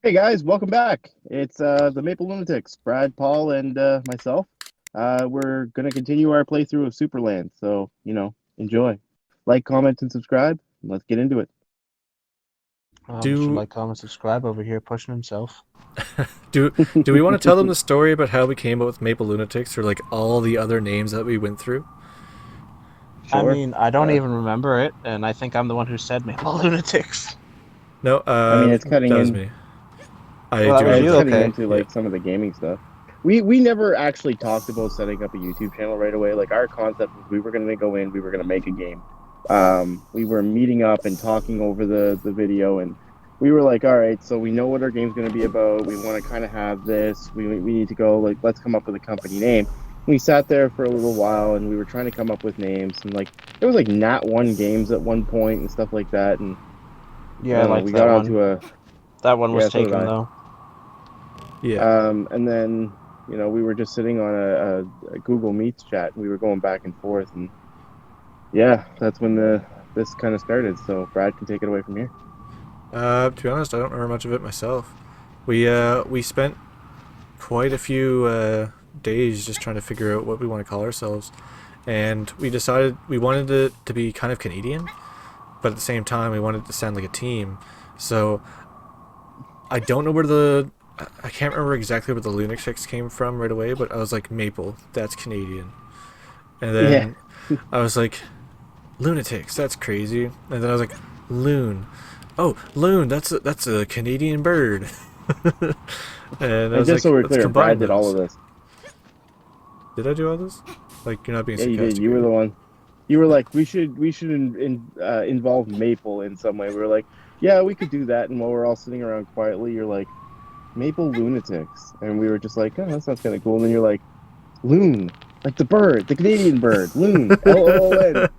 Hey guys, welcome back. It's the Maple Lunatics, Brad, Paul, and myself. We're gonna continue our playthrough of Supraland, so enjoy. Like, comment, and subscribe. Let's get into it. Mr. Do Like, comment, subscribe over here pushing himself. do do we want to tell them the story about how we came up with Maple Lunatics, or like all the other names that we went through? I Sure. mean, I don't Uh, even remember it, and I think I'm the one who said Maple Lunatics. No, I mean, it's that cutting was in. me. I Well, that do was remember you? It's that. cutting Okay. into Yeah. like some of the gaming stuff. We never actually talked about setting up a YouTube channel right away. Like our concept was we were gonna go in, we were gonna make a game. We were meeting up and talking over the video, and we were like, all right, so we know what our game's gonna be about. We want to kind of have this. We need to go like let's come up with a company name. We sat there for a little while and we were trying to come up with names, and like there was like Nat One Games at one point and stuff like that, and I Yeah, I don't know. liked We that got one. onto a That one was yeah, so did taken, I. though. Yeah. And then, we were just sitting on a Google Meets chat. We were going back and forth, and yeah, that's when this kind of started. So Brad can take it away from here. To be honest, I don't remember much of it myself. We spent quite a few days just trying to figure out what we want to call ourselves, and we decided we wanted it to be kind of Canadian, but at the same time we wanted it to sound like a team. So I don't know where I can't remember exactly where the Lunatics came from right away, but I was like, Maple, that's Canadian. And Yeah, then I was like, Lunatics, that's crazy. And then I was like, Loon. Oh, loon, that's a Canadian bird. And I and was just so like, we're let's clear, Brad combine did all those. of this. Did I do all this? Like, you're not being Yeah, you did. sarcastic, You are were you? the one. You were like, we should involve Maple in some way. We were like, yeah, we could do that. And while we're all sitting around quietly, you're like, Maple Lunatics, and we were just like, oh, that sounds kind of cool. And then you're like, Loon, like the bird, the Canadian bird, Loon, Loon,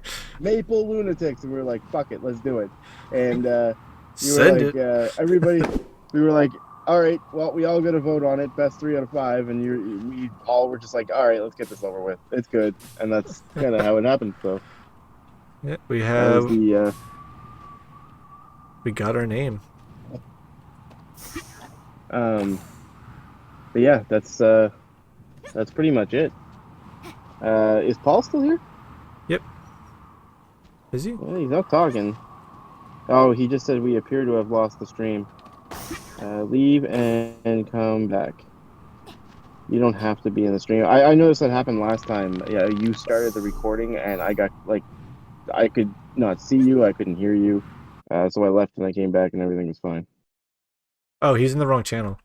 Maple Lunatics, and we were like, "Fuck it, let's do it." And you were Send like, it. everybody, we were like, "All right, well, we all got to vote on it, best 3 out of 5," and we all were just like, "All right, let's get this over with. It's good," and that's kind of how it happened. So Yeah, we that was have the we got our name. um, but yeah, that's pretty much it. Is Paul still here? Yep. Is he? Yeah, he's not talking. Oh, he just said we appear to have lost the stream. Leave and come back. You don't have to be in the stream. I noticed that happened last time. Yeah, you started the recording and I got like I could not see you, I couldn't hear you. So I left and I came back and everything was fine. Oh, he's in the wrong channel.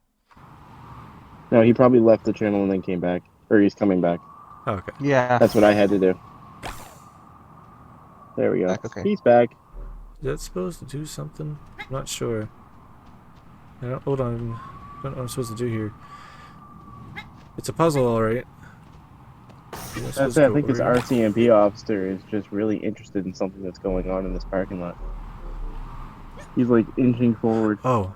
No, he probably left the channel and then came back. Or he's coming back. Oh, okay. Yeah. That's what I had to do. There we go. Okay. He's back. Is that supposed to do something? I'm not sure. I don't, hold on. I don't know what I'm supposed to do here. It's a puzzle, alright. That's it. I think this RCMP officer is just really interested in something that's going on in this parking lot. He's like inching forward. Oh.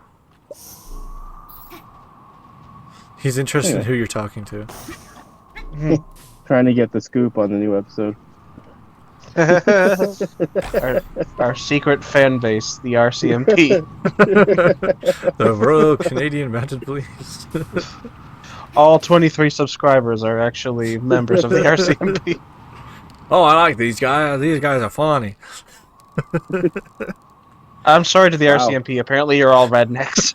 He's interested in Anyway. who you're talking to. Trying to get the scoop on the new episode. our secret fan base, the RCMP. The Royal Canadian Mounted Police. All 23 subscribers are actually members of the RCMP. Oh, I like these guys. These guys are funny. I'm sorry to the Wow. RCMP. Apparently, you're all rednecks.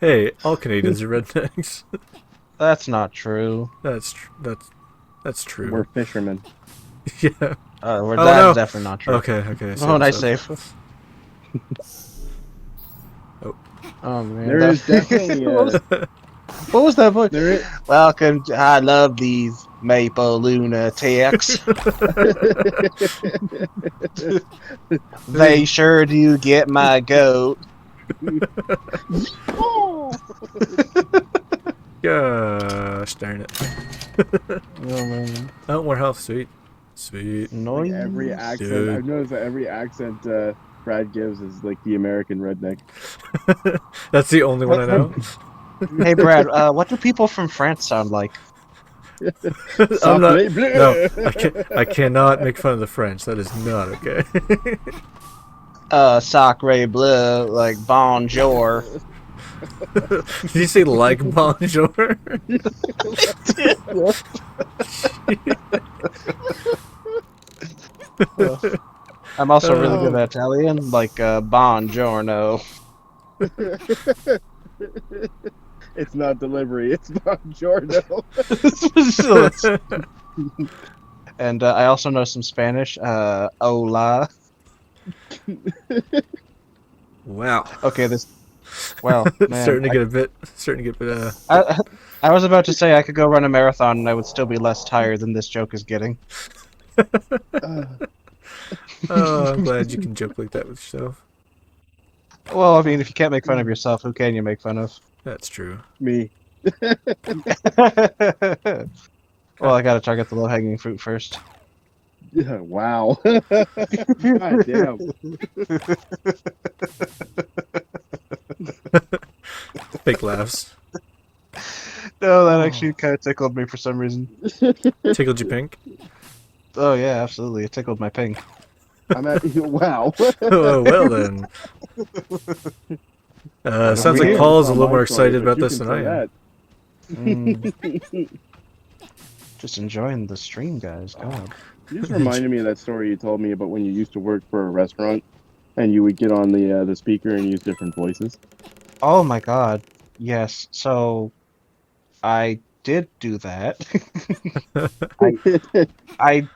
Hey, all Canadians are rednecks. That's not true. That's true. We're fishermen. Yeah. That's no. definitely not true. Okay. Oh, nice save. Oh man. There is definitely What was that voice? there is, Welcome to, I love these Maple Lunatics. They sure do get my goat. Gosh darn it. Oh man. Oh, more health. Sweet. Sweet. like Noise. every accent. Dude. I've noticed that every accent Brad gives is like the American redneck. That's the only one I know. Hey Brad, what do people from France sound like? I'm not. Sacre bleu. No, I cannot make fun of the French. That is not okay. Sacre bleu, like bonjour. Did you say like bonjour? I'm also really good Oh. at Italian, like buongiorno. It's not delivery. It's buongiorno. So and I also know some Spanish. Hola. Wow. Okay, this. Well, man, starting to get a bit. Starting to get a bit. I was about to say I could go run a marathon and I would still be less tired than this joke is getting. Oh, I'm glad you can joke like that with yourself. Well, I mean, if you can't make fun of yourself, who can you make fun of? That's true. Me. Well, I gotta target the low-hanging fruit first. Yeah, wow. God damn. Fake laughs. No, that actually kind of tickled me for some reason. Tickled you pink? Oh yeah, absolutely. It tickled my pink. I'm at wow. Oh, well then. Sounds like Weird. Paul's a Not little my more story, excited but about you this can than I am. say Just enjoying the stream, guys. God. You just reminded me of that story you told me about when you used to work for a restaurant and you would get on the speaker and use different voices. Oh my God. Yes. So I did do that. I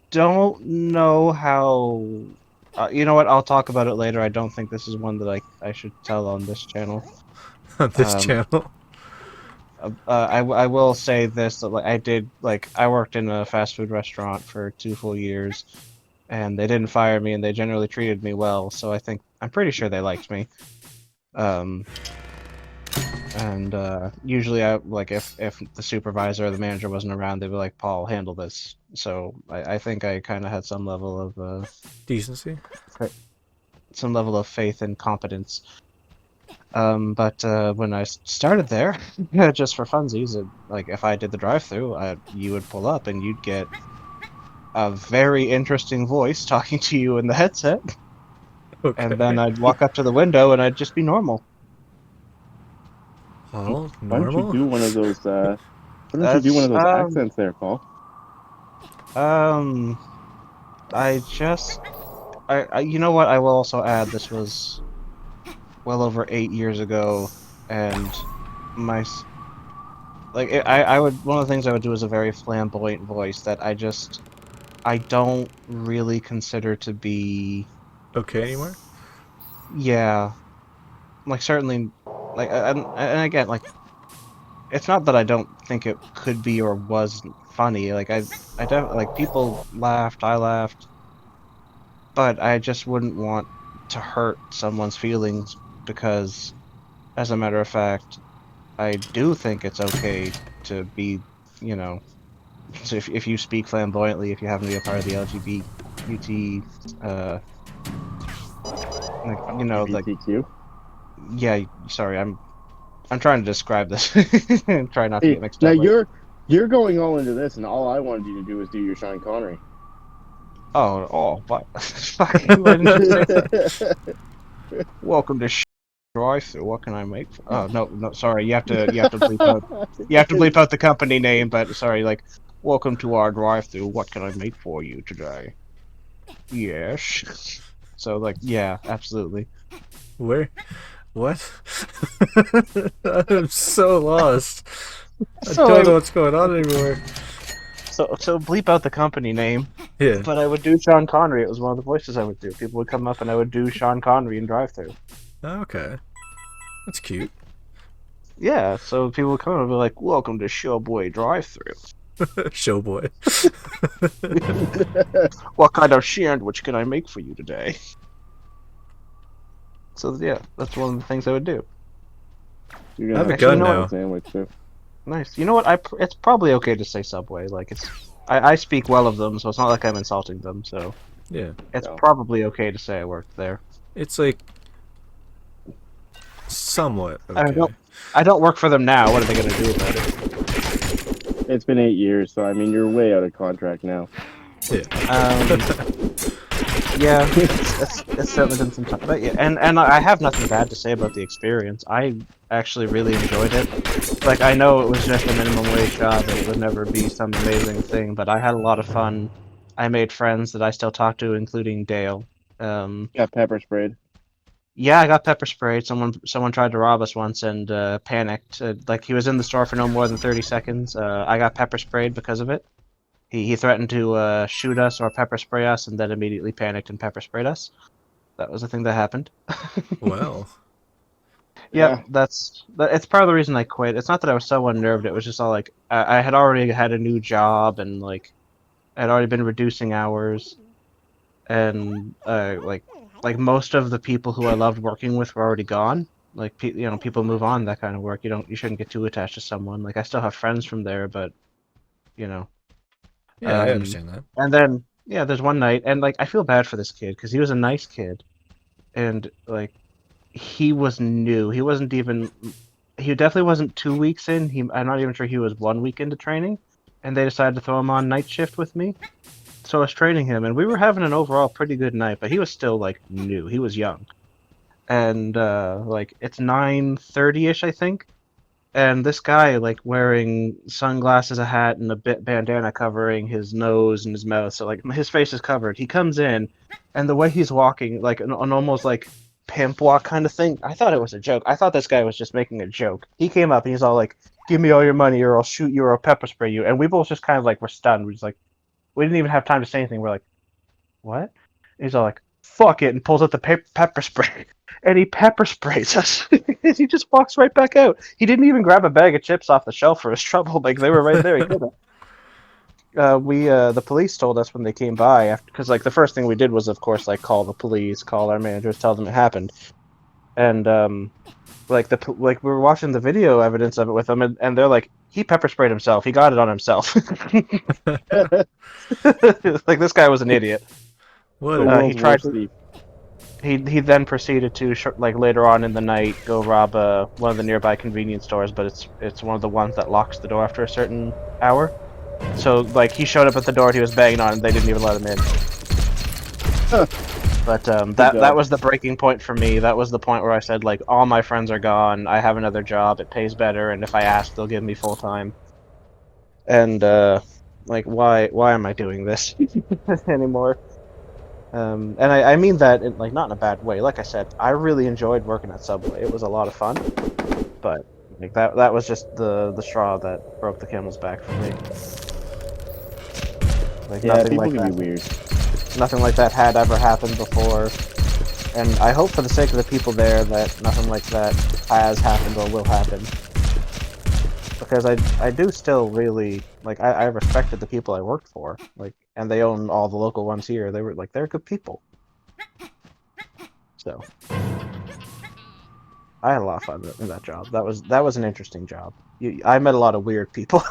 don't know how. You know what? I'll talk about it later. I don't think this is one that I should tell on this channel. On this Um, channel. I will say this that I worked in a fast food restaurant for 2 full years, and they didn't fire me, and they generally treated me well. So I'm pretty sure they liked me. And usually if the supervisor or the manager wasn't around, they'd be like, Paul, handle this. So I think I kind of had some level of Decency. faith and competence. But when I started there, just for funsies, like if I did the drive-through, you would pull up and you'd get a very interesting voice talking to you in the headset, Okay. and then I'd walk up to the window and I'd just be normal. Paul, Why don't you normal? do one of those? Why don't you do one of those That's, accents there, Paul? you know what? I will also add this was well over 8 years ago, and I would one of the things I would do is a very flamboyant voice that I don't really consider to be Okay anymore? yeah, like certainly and again like it's not that I don't think it could be or was funny. Like I definitely like people laughed, I laughed, but I just wouldn't want to hurt someone's feelings because, as a matter of fact, I do think it's okay to be, you know, so if you speak flamboyantly, if you happen to be a part of the LGBT, like LGBTQ. yeah, sorry, I'm trying to describe this and try not to Hey, get mixed now up. you're going all into this, and all I wanted you to do was do your Sean Connery. What? Fuck, why didn't you say that? Welcome to drive-through. What can I make? Oh no, sorry. You have to bleep out. You have to bleep out the company name. But sorry, like, welcome to our drive-through. What can I make for you today? Yes. So like, yeah, absolutely. Where? What? I'm so lost. I don't know what's going on anymore. So bleep out the company name. Yeah. But I would do Sean Connery. It was one of the voices I would do. People would come up and I would do Sean Connery in drive-through. Okay. That's cute. Yeah, so people would come up and be like, welcome to Showboy drive-through. Showboy. What kind of sandwich can I make for you today? So yeah, that's one of the things I would do. You're I have a gonna gun now. sandwich too. Nice. You know what? It's probably okay to say Subway. Like I speak well of them, so it's not like I'm insulting them. So Yeah. it's No. probably okay to say I worked there. It's like somewhat okay. I don't work for them now. What are they gonna do about it? It's been 8 years, so I mean you're way out of contract now. Yeah. Yeah, it's certainly been some time. But yeah, and I have nothing bad to say about the experience. I actually really enjoyed it. Like, I know it was just a minimum wage job and it would never be some amazing thing, but I had a lot of fun. I made friends that I still talk to, including Dale. Got pepper sprayed. Yeah, I got pepper sprayed. Someone tried to rob us once and panicked. Like, he was in the store for no more than 30 seconds. I got pepper sprayed because of it. He threatened to shoot us or pepper spray us, and then immediately panicked and pepper sprayed us. That was the thing that happened. Well, Yep, Yeah. it's part of the reason I quit. It's not that I was so unnerved. It was just all like I had already had a new job and like I had already been reducing hours and like most of the people who I loved working with were already gone. Like people move on, that kind of work. You shouldn't get too attached to someone. Like I still have friends from there, but you know. yeah, I Um, understand that. and then yeah, there's one night and like I feel bad for this kid because he was a nice kid and like he was new. He wasn't even. He definitely wasn't 2 weeks in. I'm not even sure he was 1 week into training, and they decided to throw him on night shift with me. So I was training him, and we were having an overall pretty good night. But he was still like new. He was young, and like it's 9:30 ish, I think. And this guy, like wearing sunglasses, a hat, and a bit bandana covering his nose and his mouth, so like his face is covered. He comes in, and the way he's walking, like an almost like pimp walk kind of thing. I thought it was a joke. I thought this guy was just making a joke. He came up and he's all like, "Give me all your money, or I'll shoot you, or I'll pepper spray you." And we both just kind of like were stunned. We just like we didn't even have time to say anything. We're like, "What?" And he's all like, "Fuck it," and pulls out the pepper spray. And he pepper sprays us. He just walks right back out. He didn't even grab a bag of chips off the shelf for his trouble. Like they were right there. He could have. The police told us when they came by after, because like the first thing we did was of course like call the police, call our managers, tell them it happened, and like we were watching the video evidence of it with them, and they're like, he pepper sprayed himself. He got it on himself. Like this guy was an idiot. The Whatever. He world's tried worst to. thief. He then proceeded to like later on in the night go rob one of the nearby convenience stores, but it's one of the ones that locks the door after a certain hour. So like he showed up at the door, and he was banging on, and they didn't even let him in. But that was the breaking point for me. That was the point where I said like all my friends are gone. I have another job. It pays better, and if I ask, they'll give me full time. And like why am I doing this anymore? And I mean that in, like not in a bad way. Like I said, I really enjoyed working at Subway. It was a lot of fun, but like that was just the straw that broke the camel's back for me. Like Yeah, people can be weird. nothing like that had ever happened before, and I hope for the sake of the people there that nothing like that has happened or will happen. Because I do still really like I respected the people I worked for, like, and they own all the local ones here. They were like they're good people. So I had a lot of fun in that job. That was an interesting job. I met a lot of weird people.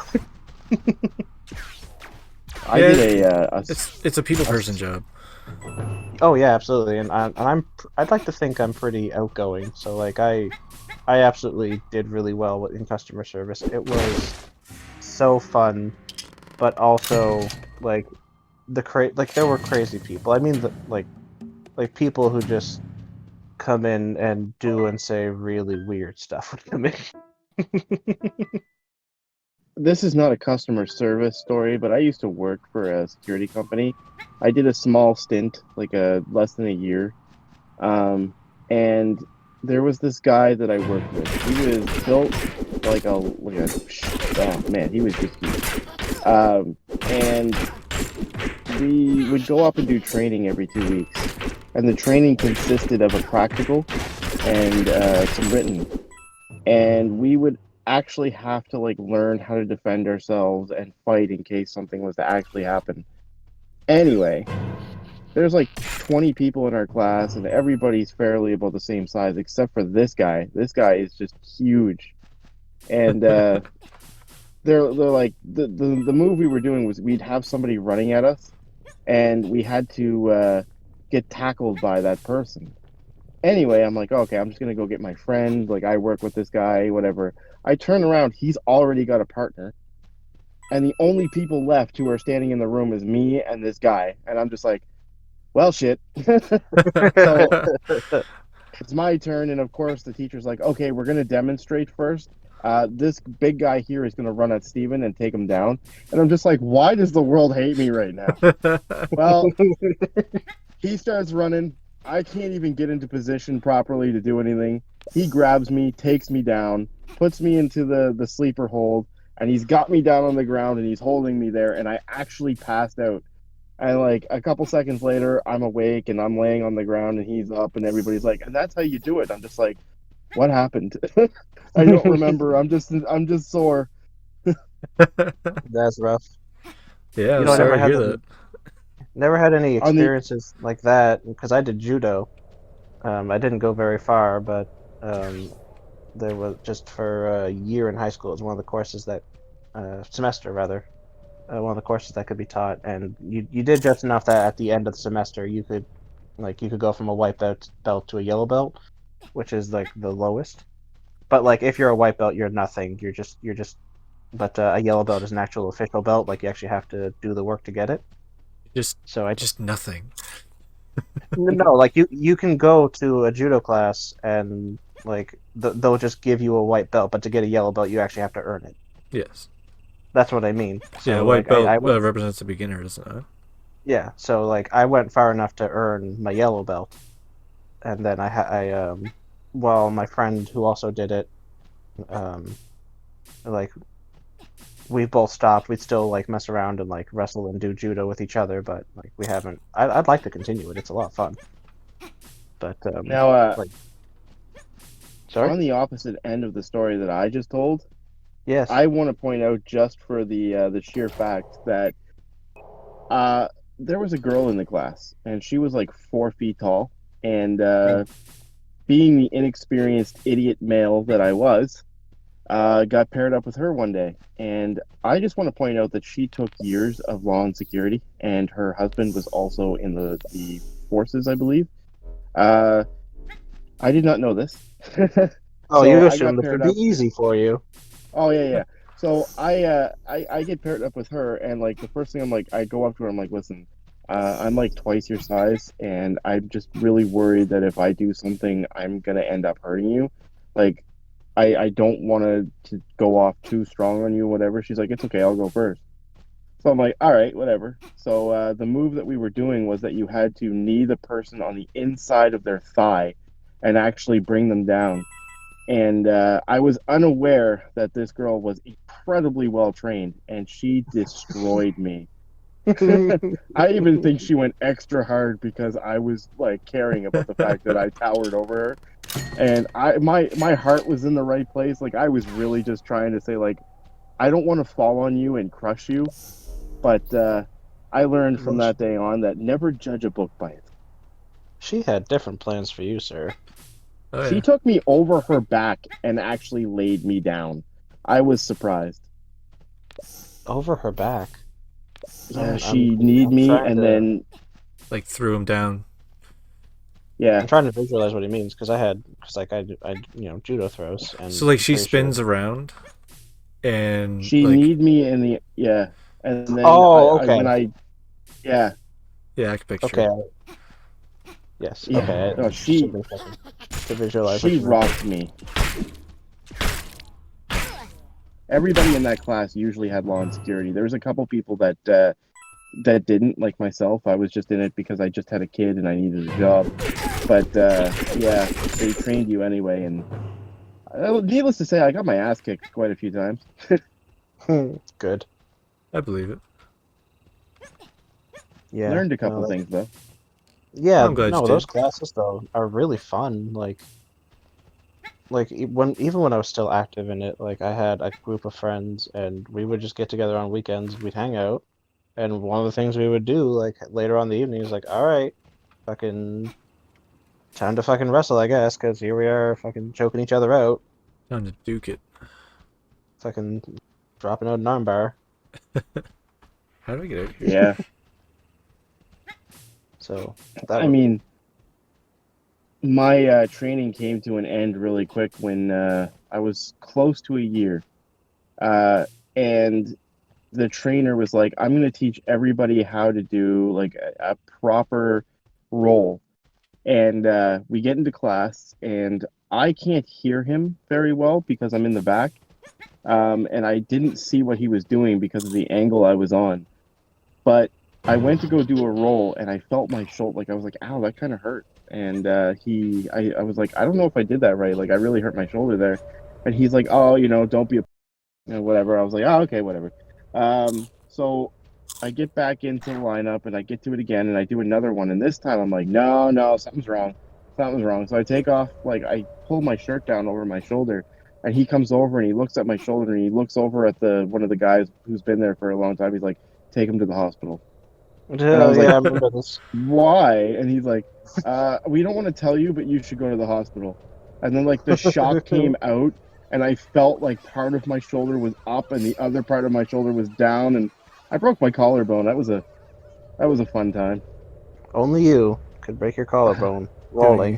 I Yeah, did it's a people person job. Oh yeah, absolutely. And I'd like to think I'm pretty outgoing. So like I absolutely did really well in customer service. It was so fun, but also like like there were crazy people. I mean like people who just come in and do and say really weird stuff would come in. this is not a customer service story, but I used to work for a security company. I did a small stint, like a less than a year. And there was this guy that I worked with. He was built oh man, he was just huge. And we would go up and do training every 2 weeks, and the training consisted of a practical and some written, and we would actually have to like learn how to defend ourselves and fight in case something was to actually happen. Anyway, there's like 20 people in our class, and everybody's fairly about the same size except for this guy. This guy is just huge, and they're like the move we were doing was we'd have somebody running at us, and we had to get tackled by that person. Anyway, I'm like, okay, I'm just gonna go get my friend. Like, I work with this guy, whatever. I turn around, he's already got a partner, and the only people left who are standing in the room is me and this guy. And I'm just like, Well, shit. So it's my turn, and of course the teacher's like, okay, we're gonna demonstrate first. This big guy here is gonna run at Steven and take him down. And I'm just like, why does the world hate me right now? Well, he starts running. I can't even get into position properly to do anything. He grabs me, takes me down, puts me into the sleeper hold, and he's got me down on the ground and he's holding me there, and I actually passed out. And like a couple seconds later, I'm awake and I'm laying on the ground and he's up and everybody's like, and that's how you do it. I'm just like, what happened? I don't remember. I'm just sore. That's rough. Yeah, You I'm know, I never sorry to had hear any, that. never had any On the experiences like that because I did judo. I didn't go very far, but there was just for a year in high school. It was one of the courses that semester rather, one of the courses that could be taught, and you did just enough that at the end of the semester you could go from a white belt to a yellow belt, which is like the lowest. But like if you're a white belt, you're nothing. You're just. But a yellow belt is an actual official belt. Like you actually have to do the work to get it. Just, So I just nothing. no, like you can go to a judo class and like they'll just give you a white belt, but to get a yellow belt, you actually have to earn it. Yes. That's what I mean. Yeah, So white like belt I went, represents a beginner, doesn't it? yeah. So like I went far enough to earn my yellow belt, and then well, my friend who also did it, um, like we both stopped. We'd still like mess around and like wrestle and do judo with each other, but like we haven't. I'd like to continue it. It's a lot of fun. But Now, like, sorry. on the opposite end of the story that I just told, Yes. I want to point out just for the sheer fact that uh, there was a girl in the class, and she was like 4 feet tall, and Mm. being the inexperienced idiot male that I was, got paired up with her one day. And I just want to point out that she took years of law and security, and her husband was also in the forces, I believe. Uh, I did not know this. Oh, So you I assume got this paired would be up. easy for you. Oh yeah, yeah. So I get paired up with her, and like the first thing I'm like, I go up to her, I'm like, listen, I'm like twice your size, and I'm just really worried that if I do something, I'm gonna end up hurting you. Like, I don't want to go off too strong on you, whatever. She's like, it's okay, I'll go first. So I'm like, all right, whatever. So the move that we were doing was that you had to knee the person on the inside of their thigh and actually bring them down. And I was unaware that this girl was incredibly well trained, and she destroyed me. I even think she went extra hard because I was like caring about the fact that I towered over her, and my heart was in the right place. Like I was really just trying to say like I don't want to fall on you and crush you, but I learned from Well, that day on that never judge a book by its. she had different plans for you, sir. Oh She yeah. took me over her back and actually laid me down. I was surprised. Over her back. Yeah, she kneed I'm me, trying and to then Like threw him down. yeah, I'm trying to visualize what he means because like I judo throws So and like I'm she pretty sure. spins around and she like, kneed me in the yeah, and then Oh, I when okay, I yeah yeah, I can picture okay, it. yes, yeah okay. no Just took she me a second to visualize what she you meant rocked me. Everybody in that class usually had law and security. There was a couple people that didn't, like myself. I was just in it because I just had a kid and I needed a job. But yeah, they trained you anyway, and needless to say, I got my ass kicked quite a few times. there. Good. I believe it. Yeah. Learned a No, couple things though. yeah. I'm glad you No, did. those classes though are really fun. Like even when I was still active in it, like I had a group of friends and we would just get together on weekends, we'd hang out, and one of the things we would do like later on in the evening is like, all right, fucking time to fucking wrestle, I guess, because here we are fucking choking each other out, Time to duke it. fucking dropping out an armbar. How do I get out of here? Yeah, So that I was mean, my training came to an end really quick when I was close to a year, and the trainer was like, "I'm going to teach everybody how to do like a proper roll. And we get into class, and I can't hear him very well because I'm in the back. And I didn't see what he was doing because of the angle I was on. But I went to go do a roll, and I felt my shoulder, like I was like, "Ow, that kind of hurt." And I was like, "I don't know if I did that right. Like I really hurt my shoulder there." And he's like, "Oh, don't be a, whatever." I was like, "Oh, okay, whatever." So I get back into the lineup, and I get to it again, and I do another one, and this time I'm like, "No, no, something's wrong. Something's wrong." So I take off, like I pull my shirt down over my shoulder. And he comes over and he looks at my shoulder and he looks over at the one of the guys who's been there for a long time. He's like, "Take him to the hospital." And I Oh, was yeah, like, I remember this. "Why?" And he's like, "We don't want to tell you, but you should go to the hospital." And then like the shock came out, and I felt like part of my shoulder was up and the other part of my shoulder was down, and I broke my collarbone. That was a fun time. Only you could break your collarbone rolling.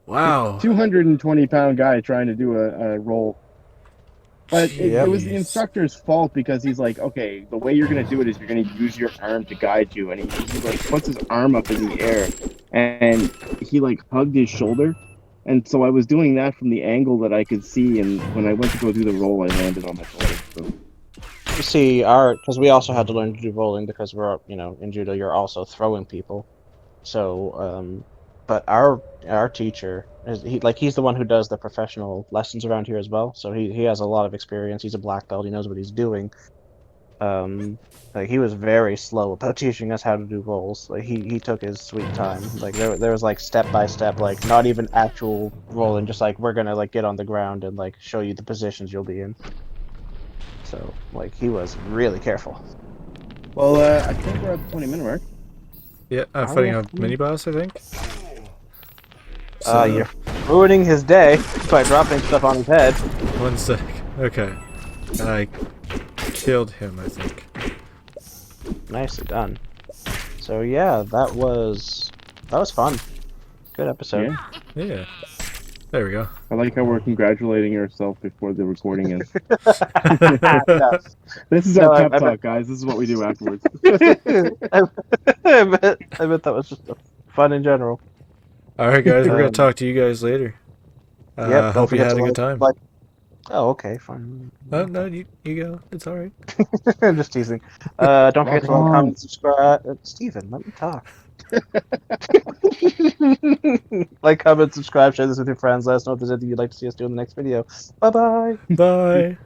Wow. 220-pound guy trying to do a roll. But it was the Jeez. instructor's fault because he's like, "Okay, the way you're going to do it is you're going to use your arm to guide you." And he like puts his arm up in the air and he like hugged his shoulder. And so I was doing that from the angle that I could see. And when I went to go do the roll, I landed on my shoulder. So. You see, because we also had to learn to do rolling because we're, in judo, you're also throwing people. So, but our teacher he's the one who does the professional lessons around here as well. So he has a lot of experience. He's a black belt. He knows what he's doing. Like he was very slow about teaching us how to do rolls. Like he took his sweet time. Like there was like step by step, like not even actual rolling, just like we're gonna like get on the ground and like show you the positions you'll be in. So like he was really careful. Well, I think we're at the 20-minute mark. Yeah, I'm Oh, fighting yeah. a mini boss, I think. So, You're ruining his day by dropping stuff on his head. 1 sec. Okay. I killed him, I think. Nicely done. So yeah, that was fun. Good episode. Yeah. Yeah. There we go. I like how we're congratulating ourselves before the recording ends. Yeah. This is No, our I pep bet- talk, guys. This is what we do afterwards. I bet that was just fun in general. Alright, guys, we're gonna Um, talk to you guys later. Yep. don't Hope you forget had to a good time. like. Oh, okay, fine. Oh, no, you go. It's alright. I'm just teasing. Don't forget to like, Rock on. comment, subscribe. Steven, let me talk. Like, comment, subscribe, share this with your friends. Let us know if there's anything you'd like to see us do in the next video. Bye bye. Bye.